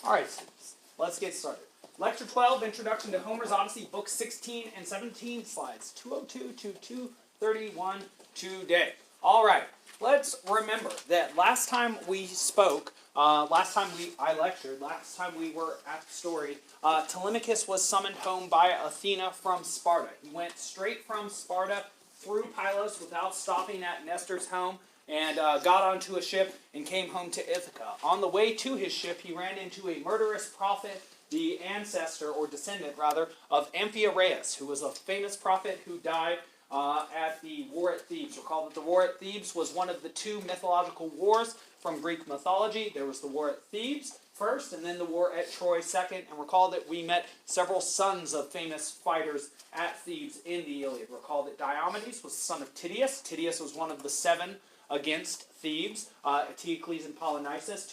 Alright, students, let's get started. Lecture 12, Introduction to Homer's Odyssey, Books 16 and 17, slides 202 to 231 today. Alright, let's remember that last time we spoke, last time we were at the story, Telemachos was summoned home by Athena from Sparta. He went straight from Sparta through Pylos without stopping at Nestor's home, and got onto a ship and came home to Ithaka. On the way to his ship, he ran into a murderous prophet, the ancestor, or descendant rather, of Amphiaraus, who was a famous prophet who died at the war at Thebes. Recall that the war at Thebes was one of the two mythological wars from Greek mythology. There was the war at Thebes first, and then the war at Troy second. And recall that we met several sons of famous fighters at Thebes in the Iliad. Recall that Diomedes was the son of Tydeus. Tydeus was one of the seven against Thebes. Eteocles and Polynices,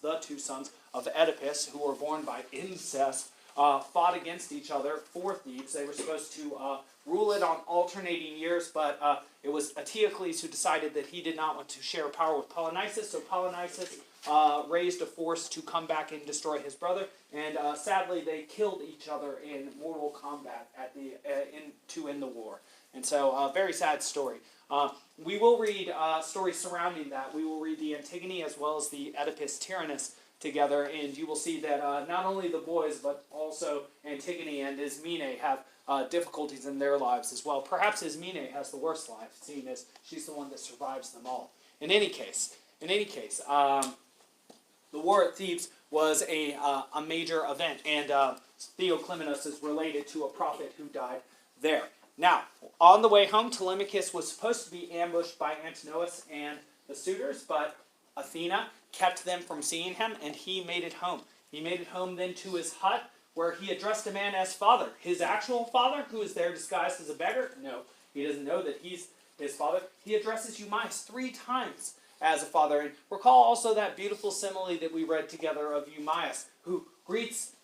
the two sons of Oedipus, who were born by incest, fought against each other for Thebes. They were supposed to rule it on alternating years, but it was Eteocles who decided that he did not want to share power with Polynices, so Polynices raised a force to come back and destroy his brother, and sadly they killed each other in mortal combat at to end the war. And so, very sad story. We will read stories surrounding that. We will read the Antigone as well as the Oedipus Tyrannus together, and you will see that not only the boys, but also Antigone and Ismene have difficulties in their lives as well. Perhaps Ismene has the worst life, seeing as she's the one that survives them all. In any case, the war at Thebes was a major event, and Theoclymenus is related to a prophet who died there. Now, on the way home, Telemachus was supposed to be ambushed by Antinous and the suitors, but Athena kept them from seeing him, and he made it home. He made it home then to his hut, where he addressed a man as father. His actual father, who is there disguised as a beggar? No, he doesn't know that he's his father. He addresses Eumaeus 3 times as a father. And recall also that beautiful simile that we read together of Eumaeus, who greets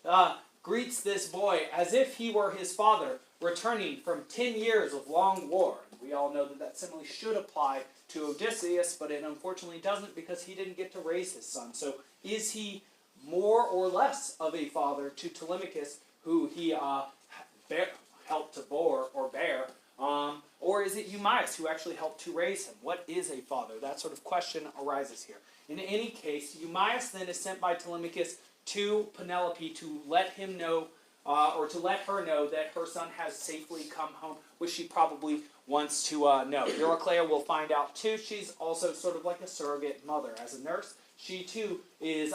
this boy as if he were his father, returning from 10 years of long war. We all know that simile should apply to Odysseus, but it unfortunately doesn't because he didn't get to raise his son. So is he more or less of a father to Telemachus, who he helped to bear, or is it Eumaeus who actually helped to raise him? What is a father? That sort of question arises here. In any case, Eumaeus then is sent by Telemachus to Penelope to let him know, or to let her know that her son has safely come home, which she probably wants to know. Eurycleia will find out too. She's also sort of like a surrogate mother. As a nurse, she too is,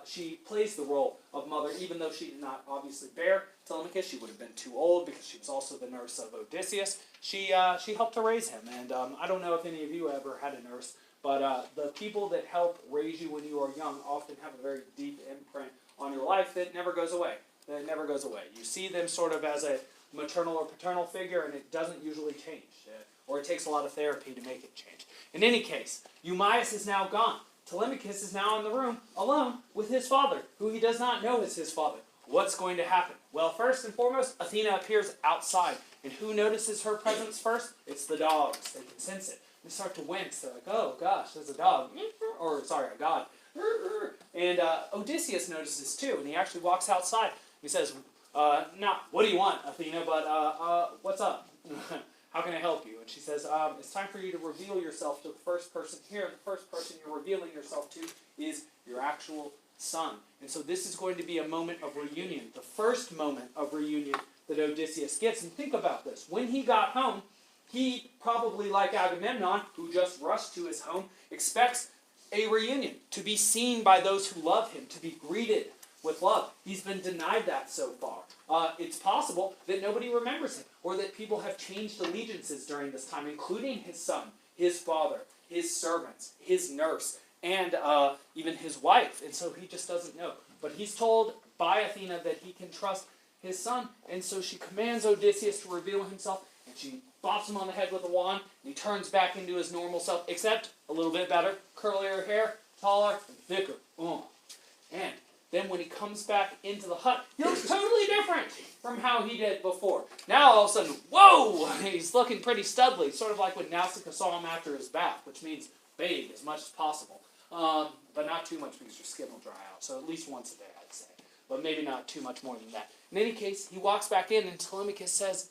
she plays the role of mother, even though she did not obviously bear Telemachus. She would have been too old because she was also the nurse of Odysseus. She helped to raise him, and I don't know if any of you ever had a nurse, but the people that help raise you when you are young often have a very deep imprint on your life that never goes away. You see them sort of as a maternal or paternal figure, and it doesn't usually change, or it takes a lot of therapy to make it change. In any case, Eumaeus is now gone. Telemachus is now in the room alone with his father, who he does not know is his father. What's going to happen? Well, first and foremost, Athena appears outside, and who notices her presence first? It's the dogs. They can sense it. They start to wince. They're like, oh gosh, there's a dog. Or, sorry, a god. And Odysseus notices too, and he actually walks outside. He says, now, what do you want, Athena, but what's up? How can I help you? And she says, it's time for you to reveal yourself to the first person here. The first person you're revealing yourself to is your actual son. And so this is going to be a moment of reunion, the first moment of reunion that Odysseus gets. And think about this. When he got home, he probably, like Agamemnon, who just rushed to his home, expects a reunion, to be seen by those who love him, to be greeted with love. He's been denied that so far. It's possible that nobody remembers him, or that people have changed allegiances during this time, including his son, his father, his servants, his nurse, and even his wife. And so he just doesn't know. But he's told by Athena that he can trust his son, and so she commands Odysseus to reveal himself, and she bops him on the head with a wand, and he turns back into his normal self, except a little bit better, curlier hair, taller, and thicker. And then when he comes back into the hut, he looks totally different from how he did before. Now all of a sudden, whoa, he's looking pretty studly, sort of like when Nausicaa saw him after his bath, which means bathe as much as possible. but not too much because your skin will dry out. So at least once a day, I'd say. But maybe not too much more than that. In any case, he walks back in, and Telemachus says,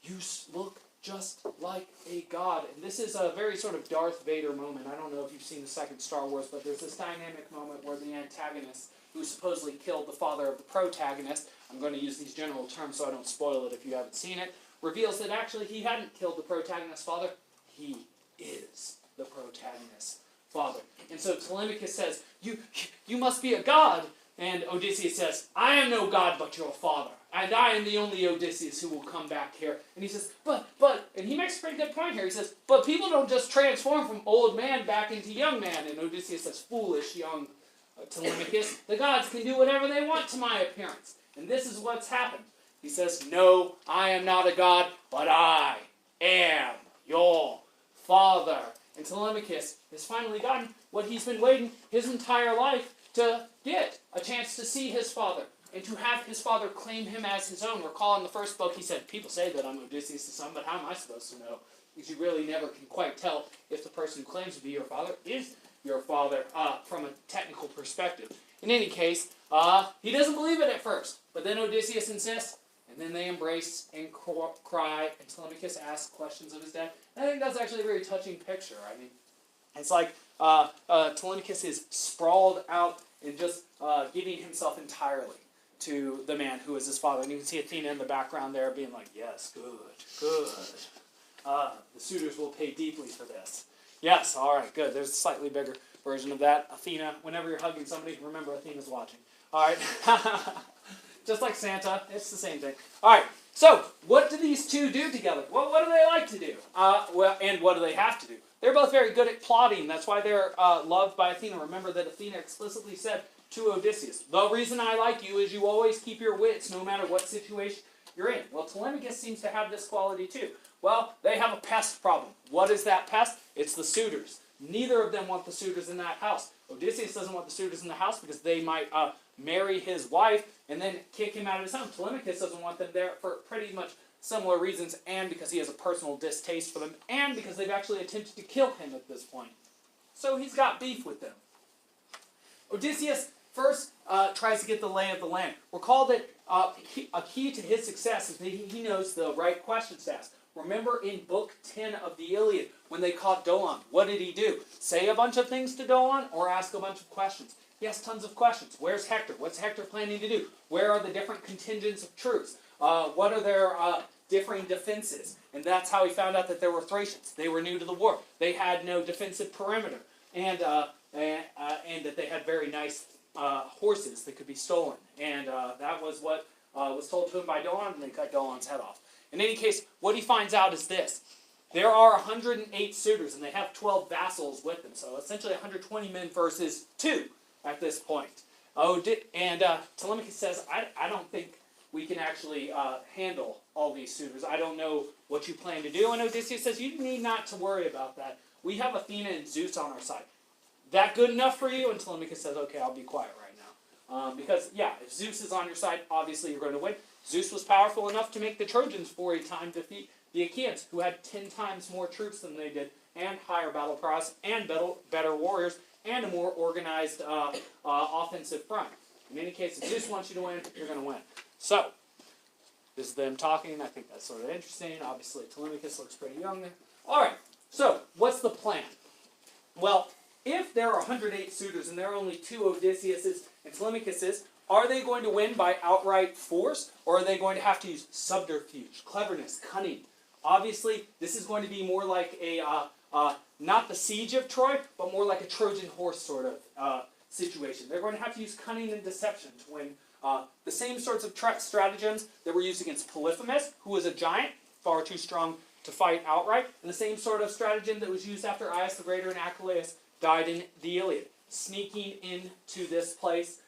"You look just like a god." And this is a very sort of Darth Vader moment. I don't know if you've seen the second Star Wars, but there's this dynamic moment where the antagonist, who supposedly killed the father of the protagonist, I'm going to use these general terms so I don't spoil it if you haven't seen it, reveals that actually he hadn't killed the protagonist's father. He is the protagonist's father. And so Telemachus says, you must be a god. And Odysseus says, "I am no god but your father. And I am the only Odysseus who will come back here." And he says, but, and he makes a pretty good point here. He says, "But people don't just transform from old man back into young man." And Odysseus says, "Foolish young Telemachus, the gods can do whatever they want to my appearance. And this is what's happened." He says, "No, I am not a god, but I am your father." And Telemachus has finally gotten what he's been waiting his entire life to get, a chance to see his father, and to have his father claim him as his own. Recall in the first book he said, "People say that I'm Odysseus' son, but how am I supposed to know?" Because you really never can quite tell if the person who claims to be your father is your father from a technical perspective. In any case, he doesn't believe it at first, but then Odysseus insists, and then they embrace and cry, and Telemachus asks questions of his dad. And I think that's actually a very touching picture. I mean, it's like Telemachus is sprawled out and just giving himself entirely to the man who is his father. And you can see Athena in the background there being like, "Yes, good. The suitors will pay deeply for this." Yes, all right, good. There's a slightly bigger version of that. Athena, whenever you're hugging somebody, remember Athena's watching. All right. Just like Santa, it's the same thing. All right, so what do these two do together? Well, what do they like to do? And what do they have to do? They're both very good at plotting. That's why they're loved by Athena. Remember that Athena explicitly said to Odysseus, "The reason I like you is you always keep your wits no matter what situation you're in." Well, Telemachus seems to have this quality too. Well, they have a pest problem. What is that pest? It's the suitors. Neither of them want the suitors in that house. Odysseus doesn't want the suitors in the house because they might marry his wife and then kick him out of his home. Telemachus doesn't want them there for pretty much similar reasons, and because he has a personal distaste for them, and because they've actually attempted to kill him at this point. So he's got beef with them. Odysseus first tries to get the lay of the land. Recall that a key to his success is that he knows the right questions to ask. Remember in Book 10 of the Iliad, when they caught Dolon, what did he do? Say a bunch of things to Dolon or ask a bunch of questions? He asked tons of questions. Where's Hector? What's Hector planning to do? Where are the different contingents of troops? What are their differing defenses? And that's how he found out that there were Thracians. They were new to the war. They had no defensive perimeter. And that they had very nice horses that could be stolen. And that was what was told to him by Dolon, and they cut Dolon's head off. In any case, what he finds out is this. There are 108 suitors, and they have 12 vassals with them. So essentially 120 men versus 2 at this point. Telemachus says, I don't think we can actually handle all these suitors. I don't know what you plan to do. And Odysseus says, you need not to worry about that. We have Athena and Zeus on our side. That good enough for you? And Telemachus says, okay, I'll be quiet right now. Because, yeah, if Zeus is on your side, obviously you're going to win. Zeus was powerful enough to make the Trojans for a time defeat the Achaeans, who had 10 times more troops than they did, and higher battle prowess, and better warriors, and a more organized offensive front. In any case, if Zeus wants you to win, you're going to win. So, this is them talking. I think that's sort of interesting. Obviously, Telemachus looks pretty young there. All right, so what's the plan? Well, if there are 108 suitors and there are only 2 Odysseus's and Telemachus's, are they going to win by outright force, or are they going to have to use subterfuge, cleverness, cunning? Obviously, this is going to be more like a, not the siege of Troy, but more like a Trojan horse sort of situation. They're going to have to use cunning and deception to win. The same sorts of stratagems that were used against Polyphemus, who was a giant, far too strong to fight outright, and the same sort of stratagem that was used after Aias the Greater and Achilles died in the Iliad. Sneaking into this place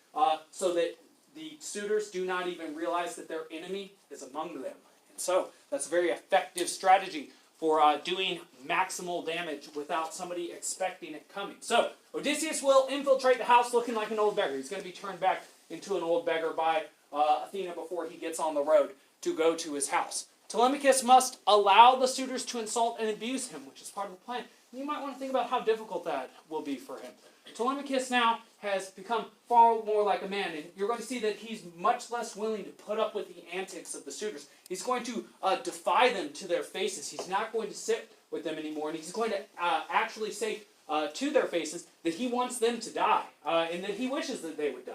so that the suitors do not even realize that their enemy is among them. And so, that's a very effective strategy for doing maximal damage without somebody expecting it coming. So, Odysseus will infiltrate the house looking like an old beggar. He's going to be turned back into an old beggar by Athena before he gets on the road to go to his house. Telemachus must allow the suitors to insult and abuse him, which is part of the plan. You might want to think about how difficult that will be for him. Telemachus now has become far more like a man, and you're going to see that he's much less willing to put up with the antics of the suitors. He's going to defy them to their faces. He's not going to sit with them anymore, and he's going to actually say to their faces that he wants them to die, and that he wishes that they would die,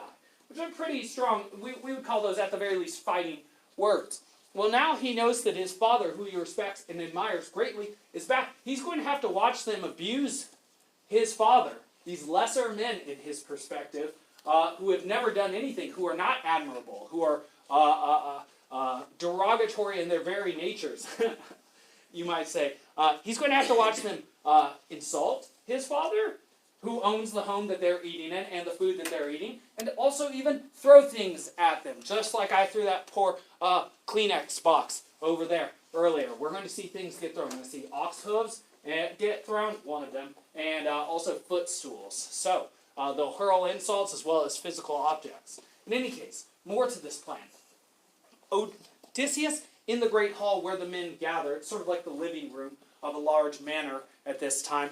which are pretty strong. We would call those, at the very least, fighting words. Well, now he knows that his father, who he respects and admires greatly, is back. He's going to have to watch them abuse his father, these lesser men in his perspective, who have never done anything, who are not admirable, who are derogatory in their very natures, you might say. He's going to have to watch them insult his father, who owns the home that they're eating in and the food that they're eating, and also even throw things at them, just like I threw that poor Kleenex box over there earlier. We're going to see things get thrown. We're going to see ox hooves get thrown, one of them, and also footstools. So they'll hurl insults as well as physical objects. In any case, more to this plan. Odysseus, in the great hall where the men gather, it's sort of like the living room of a large manor at this time,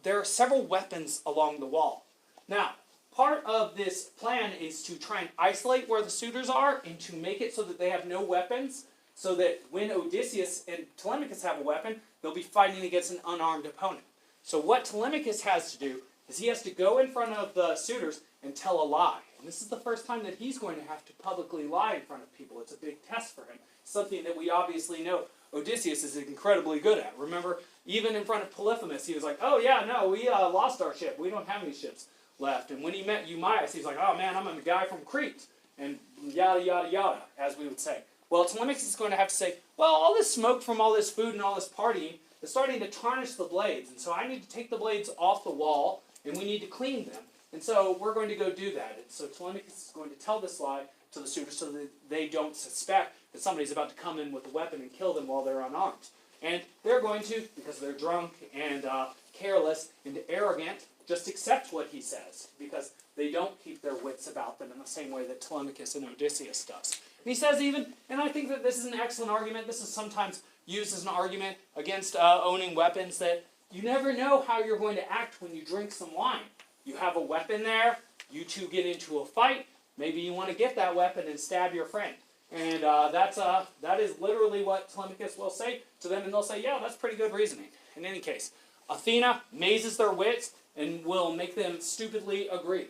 there are several weapons along the wall. Now, part of this plan is to try and isolate where the suitors are and to make it so that they have no weapons, so that when Odysseus and Telemachus have a weapon, they'll be fighting against an unarmed opponent. So what Telemachus has to do is he has to go in front of the suitors and tell a lie. And this is the first time that he's going to have to publicly lie in front of people. It's a big test for him. Something that we obviously know Odysseus is incredibly good at. Remember, even in front of Polyphemus, he was like, oh yeah, no, we lost our ship. We don't have any ships left. And when he met Eumaeus, he was like, oh man, I'm a guy from Crete. And yada, yada, yada, as we would say. Well, Telemachus is going to have to say, well, all this smoke from all this food and all this partying is starting to tarnish the blades. And so I need to take the blades off the wall, and we need to clean them. And so we're going to go do that. And so Telemachus is going to tell this lie to the suitors so that they don't suspect that somebody's about to come in with a weapon and kill them while they're unarmed. And they're going to, because they're drunk and careless and arrogant, just accept what he says, because they don't keep their wits about them in the same way that Telemachus and Odysseus does. And he says even, and I think that this is an excellent argument, this is sometimes used as an argument against owning weapons, that you never know how you're going to act when you drink some wine. You have a weapon there, you two get into a fight, maybe you want to get that weapon and stab your friend. And that is literally what Telemachus will say to them, and they'll say, yeah, that's pretty good reasoning. In any case, Athena mazes their wits and will make them stupidly agree.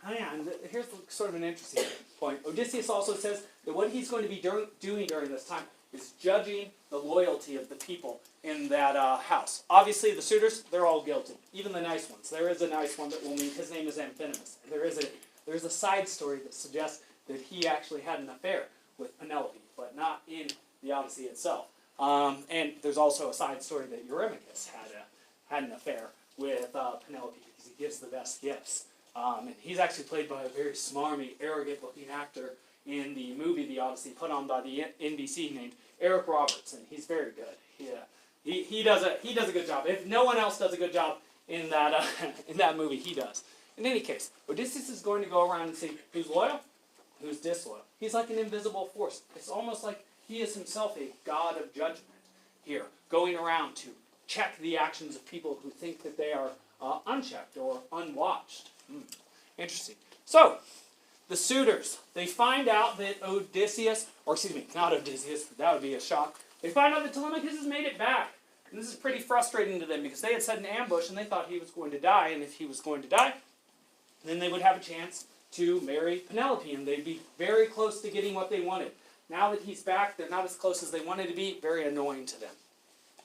Oh yeah, and here's sort of an interesting point. Odysseus also says that what he's going to be doing during this time is judging the loyalty of the people in that house. Obviously, the suitors, they're all guilty, even the nice ones. There is a nice one that we'll meet. His name is Amphinomus. And there's a side story that suggests that he actually had an affair with Penelope, but not in the Odyssey itself. And there's also a side story that Eurymachus had an affair with Penelope because he gives the best gifts. And he's actually played by a very smarmy, arrogant-looking actor in the movie The Odyssey, put on by the NBC, named Eric Roberts, and he's very good. He does a good job. If no one else does a good job in that movie, he does. In any case, Odysseus is going to go around and see who's loyal, who's disloyal. He's like an invisible force. It's almost like he is himself a god of judgment here, going around to check the actions of people who think that they are unchecked or unwatched. Interesting. So, the suitors, they find out that Odysseus, or excuse me, not Odysseus, that would be a shock. They find out that Telemachus has made it back. And this is pretty frustrating to them because they had set an ambush and they thought he was going to die. And if he was going to die, then they would have a chance to marry Penelope and they'd be very close to getting what they wanted. Now that he's back, they're not as close as they wanted to be. Very annoying to them.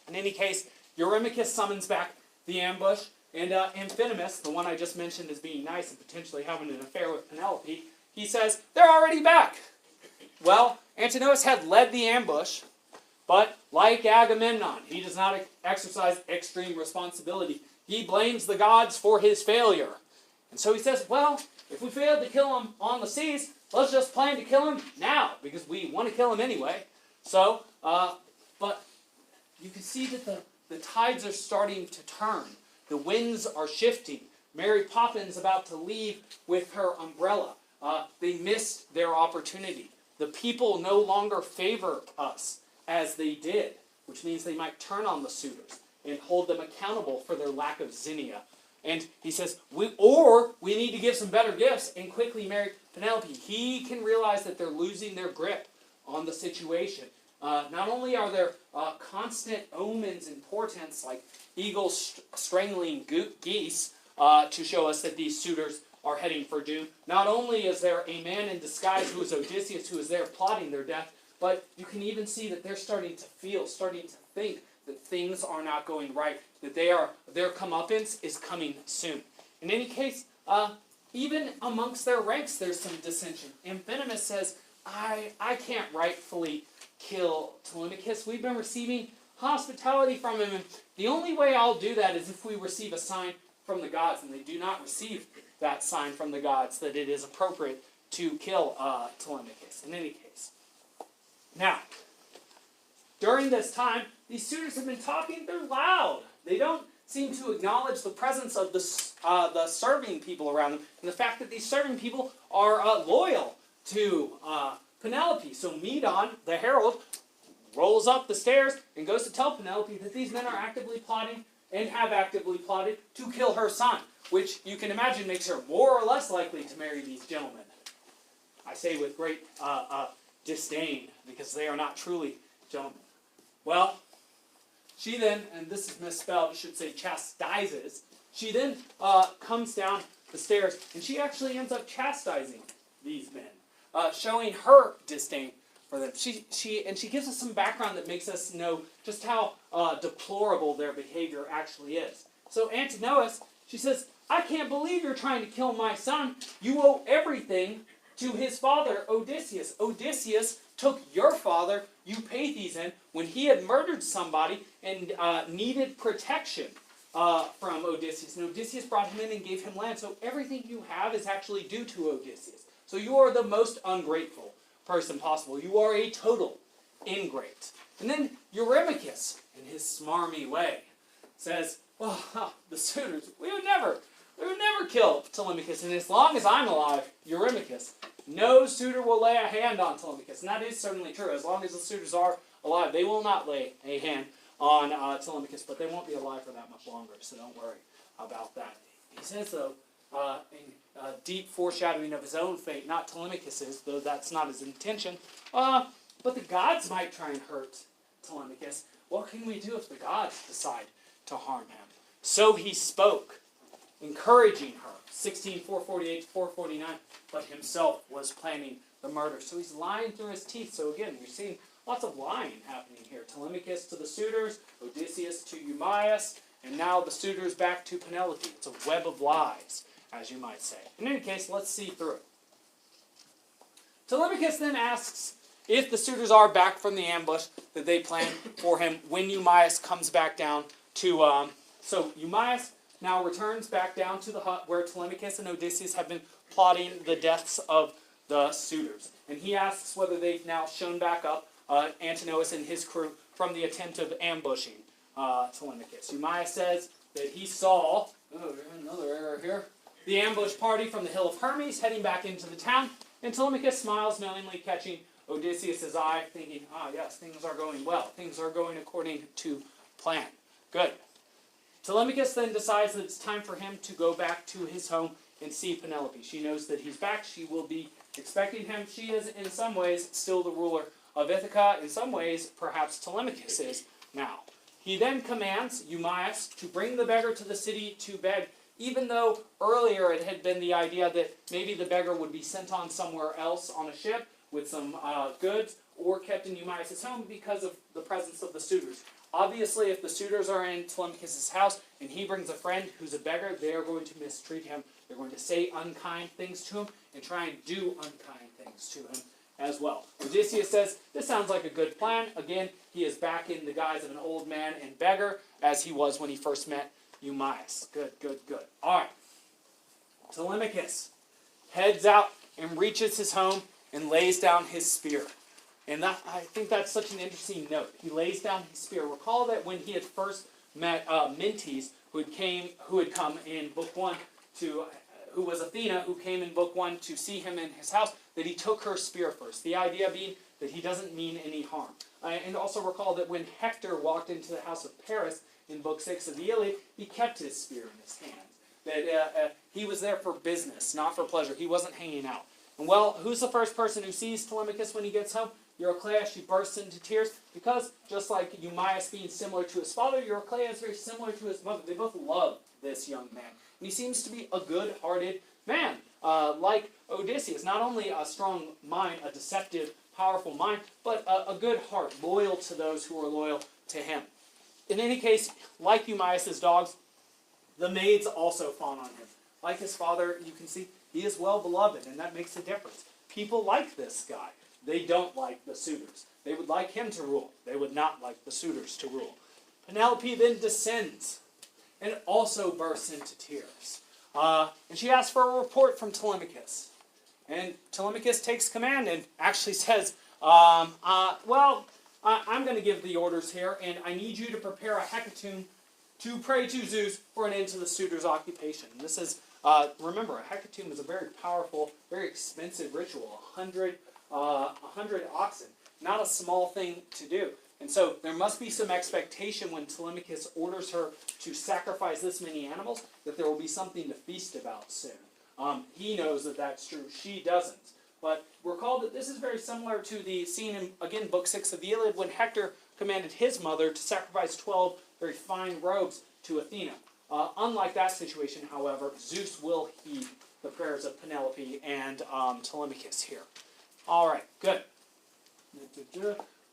In any case, Eurymachus summons back the ambush. And Amphinomus, the one I just mentioned as being nice and potentially having an affair with Penelope, he says, they're already back. Well, Antinous had led the ambush, but like Agamemnon, he does not exercise extreme responsibility. He blames the gods for his failure. And so he says, well, if we failed to kill him on the seas, let's just plan to kill him now, because we want to kill him anyway. So, but you can see that the tides are starting to turn. The winds are shifting. Mary Poppins about to leave with her umbrella. They missed their opportunity. The people no longer favor us as they did, which means they might turn on the suitors. and hold them accountable for their lack of zinnia. And he says, we need to give some better gifts and quickly marry Penelope. He can realize that they're losing their grip on the situation. Not only are there constant omens and portents like eagles strangling geese to show us that these suitors are heading for doom, not only is there a man in disguise who is Odysseus who is there plotting their death, but you can even see that they're starting to think that things are not going right, that their comeuppance is coming soon. In any case, even amongst their ranks there's some dissension. Amphinomus says, I can't rightfully kill Telemachus. We've been receiving hospitality from him, and the only way I'll do that is if we receive a sign from the gods, and they do not receive that sign from the gods, that it is appropriate to kill Telemachus. In any case. Now, during this time, these suitors have been talking. They're loud. They don't seem to acknowledge the presence of the serving people around them, and the fact that these serving people are loyal to Penelope. So Medon, the herald, rolls up the stairs and goes to tell Penelope that these men are actively plotting and have actively plotted to kill her son, which you can imagine makes her more or less likely to marry these gentlemen. I say with great disdain, because they are not truly gentlemen. Well, she then, and this is misspelled, I should say chastises, she then comes down the stairs, and she actually ends up chastising these men, showing her disdain for them. She gives us some background that makes us know just how deplorable their behavior actually is. So Antinous, she says, I can't believe you're trying to kill my son. You owe everything to his father, Odysseus. Odysseus took your father, Eupeithes, in when he had murdered somebody and needed protection from Odysseus. And Odysseus brought him in and gave him land. So everything you have is actually due to Odysseus. So you are the most ungrateful person possible. You are a total ingrate. And then Eurymachus, in his smarmy way, says, well, the suitors, we would never kill Telemachus. And as long as I'm alive, Eurymachus, no suitor will lay a hand on Telemachus. And that is certainly true. As long as the suitors are alive, they will not lay a hand on Telemachus, but they won't be alive for that much longer, so don't worry about that. He says, though, in deep foreshadowing of his own fate, not Telemachus's, though that's not his intention, but the gods might try and hurt Telemachus. What can we do if the gods decide to harm him? So he spoke, encouraging her, 448 to 449, but himself was planning the murder. So he's lying through his teeth. So again, you're seeing lots of lying happening here. Telemachus to the suitors, Odysseus to Eumaeus, and now the suitors back to Penelope. It's a web of lies, as you might say. In any case, let's see through it. Telemachus then asks if the suitors are back from the ambush that they planned for him when Eumaeus comes back down to... So Eumaeus now returns back down to the hut where Telemachus and Odysseus have been plotting the deaths of the suitors. And he asks whether they've now shown back up Antinous and his crew from the attempt of ambushing Telemachus. Eumaeus says that he saw, another error here, the ambush party from the hill of Hermes heading back into the town, and Telemachus smiles knowingly, catching Odysseus' eye, thinking, yes, things are going well. Things are going according to plan. Good. Telemachus then decides that it's time for him to go back to his home and see Penelope. She knows that he's back. She will be expecting him. She is, in some ways, still the ruler of Ithaca. In some ways, perhaps Telemachus is now. He then commands Eumaeus to bring the beggar to the city to beg, even though earlier it had been the idea that maybe the beggar would be sent on somewhere else on a ship with some goods, or kept in Eumaeus' home because of the presence of the suitors. Obviously, if the suitors are in Telemachus' house and he brings a friend who's a beggar, they are going to mistreat him. They're going to say unkind things to him and try and do unkind things to him as well. Odysseus says, this sounds like a good plan. Again, he is back in the guise of an old man and beggar, as he was when he first met Eumaeus. Good, good, good. All right. Telemachus heads out and reaches his home and lays down his spear. And I think that's such an interesting note. He lays down his spear. Recall that when he had first met Mentes, who had come in Book 1 who was Athena, who came in Book 1 to see him in his house, that he took her spear first. The idea being that he doesn't mean any harm. And also recall that when Hector walked into the house of Paris in Book 6 of the Iliad, he kept his spear in his hand. That he was there for business, not for pleasure. He wasn't hanging out. And well, who's the first person who sees Telemachus when he gets home? Eurycleia. She bursts into tears because, just like Eumaeus being similar to his father, Eurycleia is very similar to his mother. They both love this young man. And he seems to be a good-hearted man, like Odysseus. Not only a strong mind, a deceptive, powerful mind, but a good heart, loyal to those who are loyal to him. In any case, like Eumaeus' dogs, the maids also fawn on him. Like his father, you can see, he is well beloved, and that makes a difference. People like this guy. They don't like the suitors. They would like him to rule. They would not like the suitors to rule. Penelope then descends and also bursts into tears. And she asks for a report from Telemachus. And Telemachus takes command and actually says, I'm going to give the orders here, and I need you to prepare a hecatomb to pray to Zeus for an end to the suitor's occupation. And this is, remember, a hecatomb is a very powerful, very expensive ritual. 100 oxen. Not a small thing to do. And so there must be some expectation when Telemachus orders her to sacrifice this many animals, that there will be something to feast about soon. He knows that that's true. She doesn't. But recall that this is very similar to the scene in, again, Book 6 of the Iliad, when Hector commanded his mother to sacrifice 12 very fine robes to Athena. Unlike that situation, however, Zeus will heed the prayers of Penelope and Telemachus here. All right, good.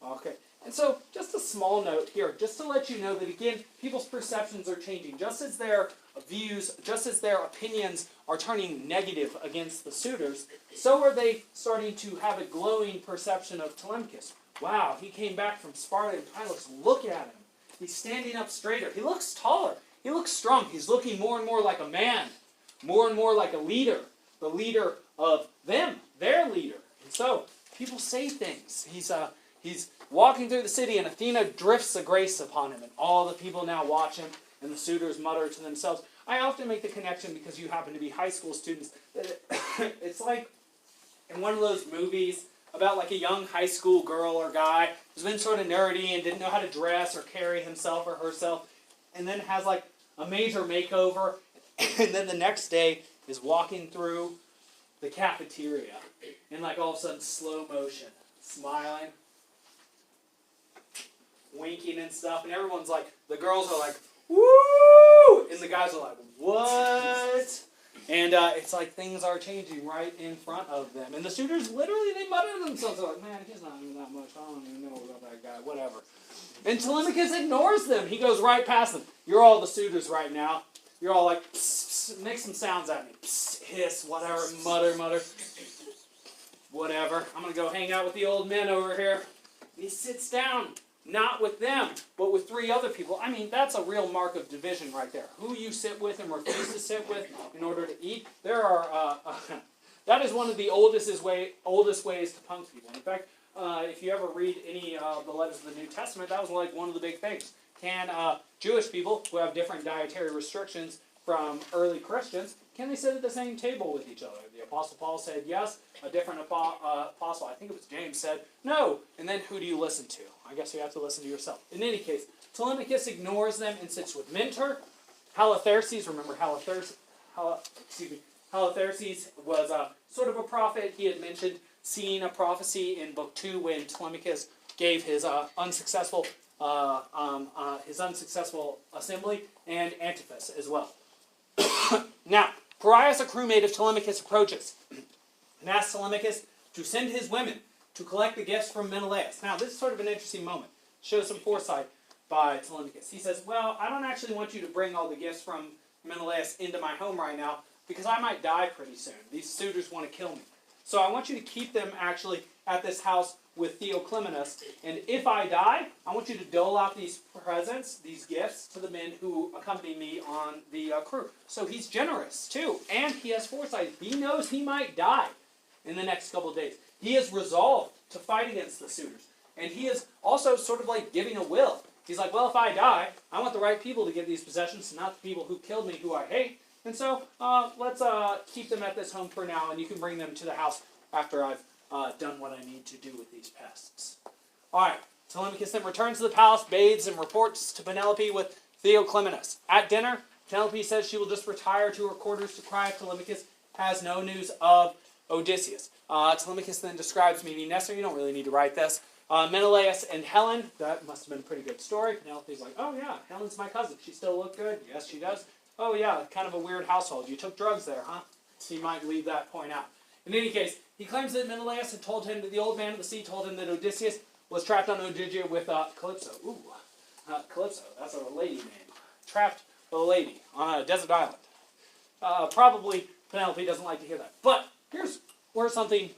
Okay, and so just a small note here, just to let you know that, again, people's perceptions are changing. Just as their views, just as their opinions are turning negative against the suitors, so are they starting to have a glowing perception of Telemachus. Wow, he came back from Sparta and Pylos. Look at him. He's standing up straighter. He looks taller. He looks strong. He's looking more and more like a man, more and more like a leader, the leader of them, their leader. And so people say things. He's walking through the city, and Athena drifts a grace upon him, and all the people now watch him, and the suitors mutter to themselves. I often make the connection, because you happen to be high school students, that it's like in one of those movies about like a young high school girl or guy who's been sort of nerdy and didn't know how to dress or carry himself or herself, and then has like a major makeover, and then the next day is walking through the cafeteria in like all of a sudden slow motion, smiling, winking and stuff, and everyone's like, the girls are like, woo! And the guys are like, what? And it's like things are changing right in front of them. And the suitors literally, they mutter to themselves. They're like, man, he's not even that much. I don't even know about that guy. Whatever. And Telemachus ignores them. He goes right past them. You're all the suitors right now. You're all like, psst, psst, make some sounds at me. Psst, hiss, whatever, mutter, mutter. Whatever. I'm going to go hang out with the old men over here. And he sits down. Not with them, but with 3 other people. I mean, that's a real mark of division right there. Who you sit with and refuse to sit with in order to eat. There are, that is one of the oldest ways to punish people. In fact, if you ever read any of the letters of the New Testament, that was like one of the big things. Can Jewish people who have different dietary restrictions from early Christians, can they sit at the same table with each other? The Apostle Paul said yes. A different apostle, I think it was James, said no. And then who do you listen to? I guess you have to listen to yourself. In any case, Telemachus ignores them and sits with Mentor. Halitherses, remember Halitherses was sort of a prophet. He had mentioned seeing a prophecy in Book 2 when Telemachus gave his unsuccessful assembly, and Antiphus as well. Now, Parias, a crewmate of Telemachus, approaches and asks Telemachus to send his women to collect the gifts from Menelaus. Now, this is sort of an interesting moment. Shows some foresight by Telemachus. He says, well, I don't actually want you to bring all the gifts from Menelaus into my home right now, because I might die pretty soon. These suitors want to kill me. So I want you to keep them actually at this house with Theoclymenus, and if I die, I want you to dole out these presents, these gifts, to the men who accompany me on the crew. So he's generous, too, and he has foresight. He knows he might die in the next couple of days. He is resolved to fight against the suitors, and he is also sort of like giving a will. He's like, well, if I die, I want the right people to get these possessions, not the people who killed me, who I hate, and so let's keep them at this home for now, and you can bring them to the house after I've done what I need to do with these pests. Alright, Telemachus then returns to the palace, bathes, and reports to Penelope with Theoclymenus. At dinner, Penelope says she will just retire to her quarters to cry if Telemachus has no news of Odysseus. Telemachus then describes meeting Nestor. You don't really need to write this. Menelaus and Helen. That must have been a pretty good story. Penelope's like, oh yeah, Helen's my cousin. She still look good? Yes, she does. Oh yeah, kind of a weird household. You took drugs there, huh? So you might leave that point out. In any case, he claims that Menelaus had told him that the old man of the sea told him that Odysseus was trapped on Ogygia with Calypso. Ooh, Calypso, that's a lady name. Trapped with a lady on a desert island. Probably Penelope doesn't like to hear that. But here's where something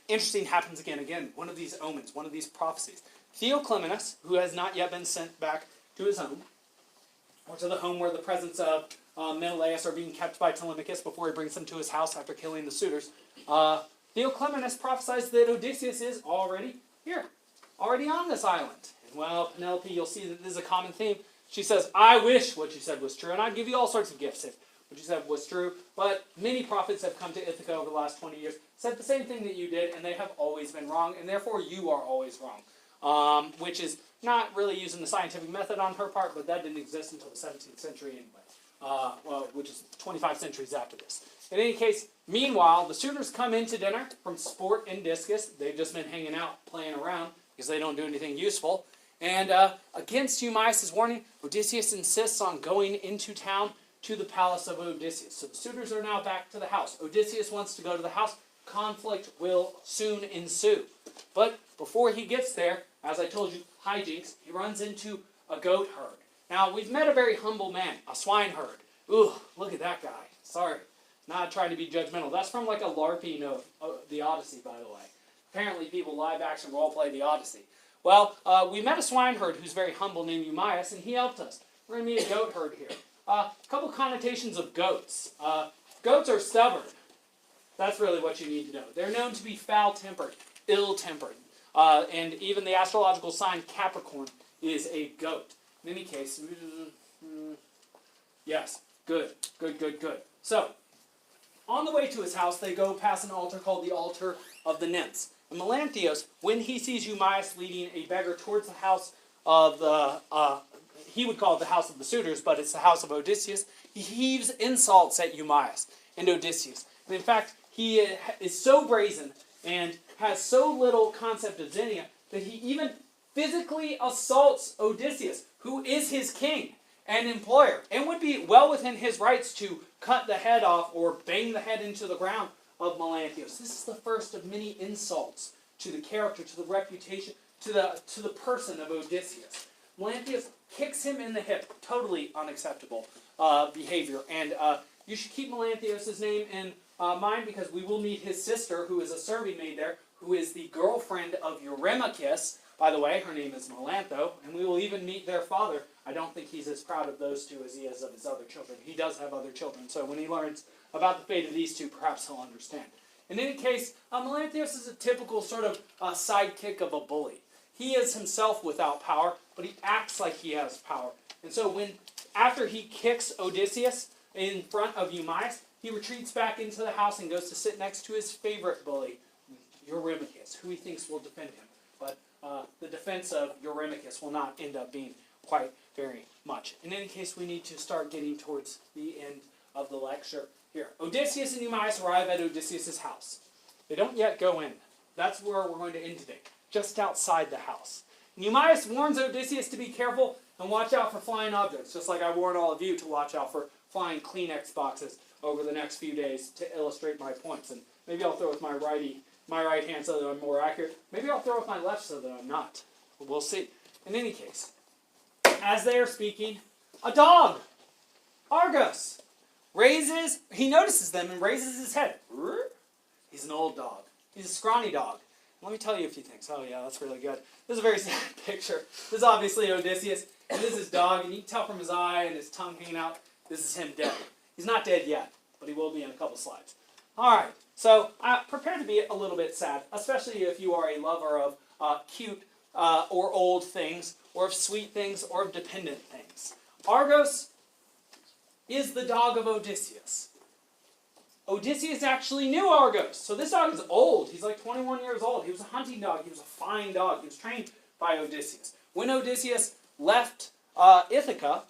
interesting happens again. Again, one of these omens, one of these prophecies. Theoclymenus, who has not yet been sent back to his home, or to the home where the presence of Menelaus are being kept by Telemachus before he brings them to his house after killing the suitors. Theoclymenus prophesies that Odysseus is already here, already on this island. And well, Penelope, you'll see that this is a common theme. She says, I wish what you said was true, and I'd give you all sorts of gifts if what you said was true. But many prophets have come to Ithaca over the last 20 years, said the same thing that you did, and they have always been wrong, and therefore you are always wrong. Which is not really using the scientific method on her part, but that didn't exist until the 17th century anyway, which is 25 centuries after this. In any case, meanwhile, the suitors come into dinner from sport and discus. They've just been hanging out, playing around, because they don't do anything useful. And against Eumaeus' warning, Odysseus insists on going into town to the palace of Odysseus. So the suitors are now back to the house. Odysseus wants to go to the house. Conflict will soon ensue. But before he gets there, as I told you, hijinks, he runs into a goat herd. Now, we've met a very humble man, a swineherd. Ooh, look at that guy. Sorry, not trying to be judgmental. That's from like a LARPing of the Odyssey, by the way. Apparently people live action roleplay the Odyssey. Well, we met a swineherd who's very humble named Eumaeus, and he helped us. We're going to meet a goat herd here. A couple connotations of goats. Goats are stubborn. That's really what you need to know. They're known to be foul-tempered, ill-tempered. And even the astrological sign Capricorn is a goat. In any case, yes, good. So, on the way to his house, they go past an altar called the Altar of the Nymphs. And Melanthios, when he sees Eumaeus leading a beggar towards the house of the, he would call it the house of the suitors, but it's the house of Odysseus, he heaves insults at Eumaeus and Odysseus. And in fact, he is so brazen and has so little concept of Xenia that he even physically assaults Odysseus, who is his king and employer, and would be well within his rights to cut the head off or bang the head into the ground of Melanthios. This is the first of many insults to the character, to the reputation, to the person of Odysseus. Melanthios kicks him in the hip. Totally unacceptable behavior. And you should keep Melanthios' name in mind, because we will meet his sister, who is a serving maid there, who is the girlfriend of Eurymachus. By the way, her name is Melantho, and we will even meet their father. I don't think he's as proud of those two as he is of his other children. He does have other children, so when he learns about the fate of these two, perhaps he'll understand. In any case, Melanthios is a typical sort of sidekick of a bully. He is himself without power, but he acts like he has power. And so after he kicks Odysseus in front of Eumaeus, he retreats back into the house and goes to sit next to his favorite bully, Eurymachus, who he thinks will defend him. But the defense of Eurymachus will not end up being quite very much. In any case, we need to start getting towards the end of the lecture here. Odysseus and Eumaeus arrive at Odysseus' house. They don't yet go in. That's where we're going to end today, just outside the house. And Eumaeus warns Odysseus to be careful and watch out for flying objects, just like I warn all of you to watch out for flying Kleenex boxes over the next few days to illustrate my points. And maybe I'll throw with my right hand so that I'm more accurate. Maybe I'll throw with my left so that I'm not. We'll see. In any case, as they are speaking, a dog, Argos, he notices them and raises his head. He's an old dog. He's a scrawny dog. Let me tell you a few things. Oh yeah, that's really good. This is a very sad picture. This is obviously Odysseus, and this is his dog, and you can tell from his eye and his tongue hanging out, this is him dead. He's not dead yet, but he will be in a couple slides. Alright, so prepare to be a little bit sad, especially if you are a lover of cute or old things, or of sweet things, or of dependent things. Argos is the dog of Odysseus. Odysseus actually knew Argos. So this dog is old. He's like 21 years old. He was a hunting dog. He was a fine dog. He was trained by Odysseus. When Odysseus left Ithaka,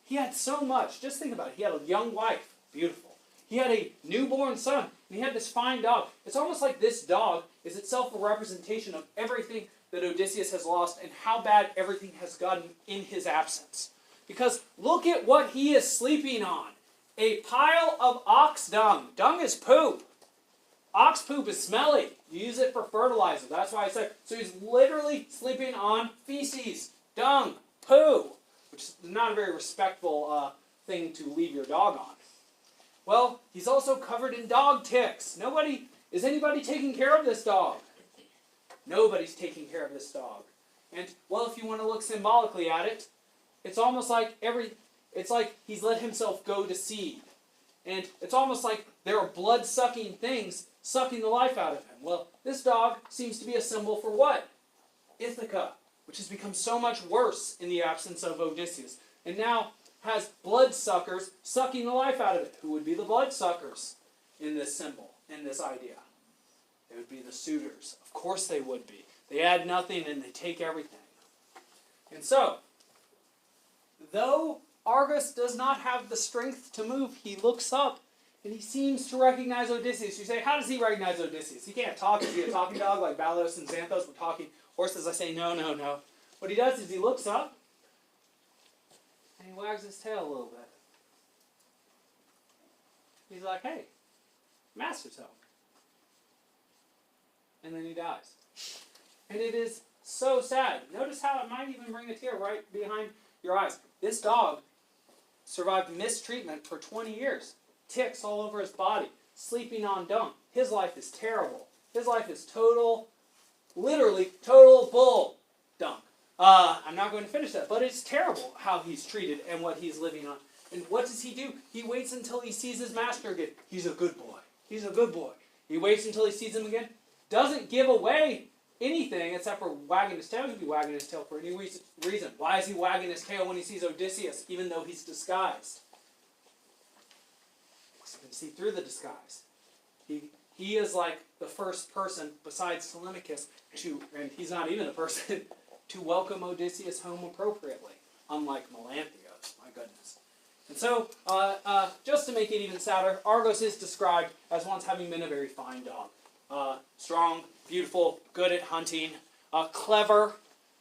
he had so much. Just think about it. He had a young wife. Beautiful. He had a newborn son. And he had this fine dog. It's almost like this dog is itself a representation of everything that Odysseus has lost and how bad everything has gotten in his absence. Because look at what he is sleeping on. A pile of ox dung. Dung is poop. Ox poop is smelly. You use it for fertilizer. That's why I said. So he's literally sleeping on feces, dung, poo, which is not a very respectful thing to leave your dog on. Well, he's also covered in dog ticks. Is anybody taking care of this dog? Nobody's taking care of this dog. And, well, if you want to look symbolically at it, it's almost like it's like he's let himself go to seed. And it's almost like there are blood-sucking things sucking the life out of him. Well, this dog seems to be a symbol for what? Ithaka, which has become so much worse in the absence of Odysseus. And now has bloodsuckers sucking the life out of it. Who would be the bloodsuckers in this symbol, in this idea? They would be the suitors. Of course they would be. They add nothing and they take everything. And so, though Argos does not have the strength to move, he looks up and he seems to recognize Odysseus. You say, how does he recognize Odysseus? He can't talk. Is he a talking dog like Balos and Xanthos were talking horses? I say, no, no, no. What he does is he looks up and he wags his tail a little bit. He's like, hey, master's home. And then he dies. And it is so sad. Notice how it might even bring a tear right behind your eyes. This dog survived mistreatment for 20 years. Ticks all over his body. Sleeping on dung. His life is terrible. His life is literally total bull dung. I'm not going to finish that, but it's terrible how he's treated and what he's living on. And what does he do? He waits until he sees his master again. He's a good boy. He's a good boy. He waits until he sees him again. Doesn't give away anything except for wagging his tail. He'd be wagging his tail for any reason. Why is he wagging his tail when he sees Odysseus, even though he's disguised? Because he can see through the disguise. He is like the first person, besides Telemachos, and he's not even a person, to welcome Odysseus home appropriately, unlike Melanthios. My goodness. And so, just to make it even sadder, Argos is described as once having been a very fine dog. Strong, beautiful, good at hunting, clever,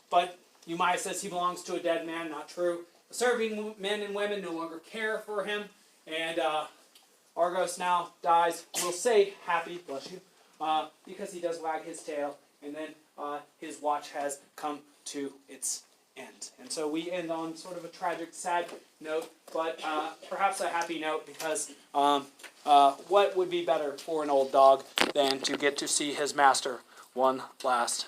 but you might have said he belongs to a dead man. Not true. Serving men and women no longer care for him, and Argos now dies. We'll say happy, bless you, because he does wag his tail, and then his watch has come to its end. And so we end on sort of a tragic, sad note, but perhaps a happy note, because what would be better for an old dog than to get to see his master one last